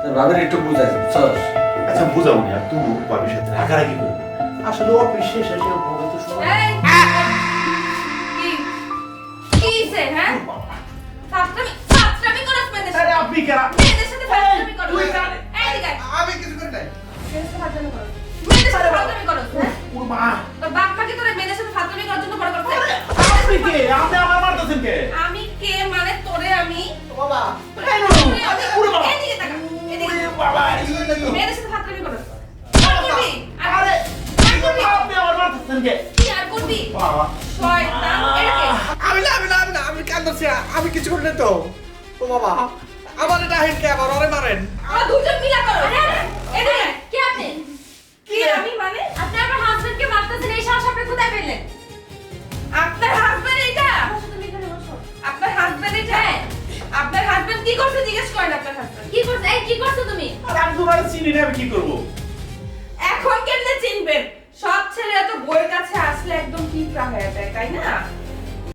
তোর ভাবির একটু বুঝাই বুঝছস? আচ্ছা বুঝাবো না, তুই বাবির সাথে রাগারাগি করবি না। আসলে অফিস শেষ এসে বলে তো সময়। এই, কি কি হইছে, হ্যাঁ? ফাত্রামি করস মেয়েদের আরে সাথে। আপনি কারা? মেয়েদের সাথে ফাত্রামি করস। তুই জানে। এই দিকে আয়। আমি কিছু করি নাই। মেয়েদের সাথে ফাত্রামি করস। মেয়েদের সাথে ফাত্রামি করস, হ্যাঁ? ওর মা। তোর বাপ মাকে তোরা মেয়েদের সাথে ফাত্রামি করার জন্য বড় করছে। আপনি কে? আপনি আমার মারতেছেন কে? আমি কে মানে তোরে আমি বাবা, এই নো। ওরে বাবা। এদিকে তাকা, এদিকে। ওরে বাবা। কিছু করি নাই তো। মেয়েদের সাথে ফাত্রামি করস। আর করবি? আরে আর করবি? আপনি আমার মারতেছেন কে? কি আর করবি? বাবা। শয়তান, এটা কে? আমি কান্দছি, আমি কিছু করি নাই তো। ও বাবা, আমার এটা হেন কে আবার ওরে মারেন। আমার দুজন মিলা করো। এদিকে। কে আপনি? কি আমি মানে? আপনি আমার হাজবেন্ডকে মারতেছেন, এই সাহস আপনি কোথায় পেলেন? আপনার হাজবেন্ড এটা? আপনার হাজবেন্ড এটা? আপনার হাজবেন্ড কি করছে জিজ্ঞেস করেন আপনার হাজবেন্ড। কি করছে? এই কি করছো তুমি? আরে আমি তোমার চিনি না, আমি কি করব? এখন কেমনে চিনবেন? সব ছেলেরা তো বইয়ের কাছে আসলে একদম পিঁপড়া হয়ে যায়, তাই না?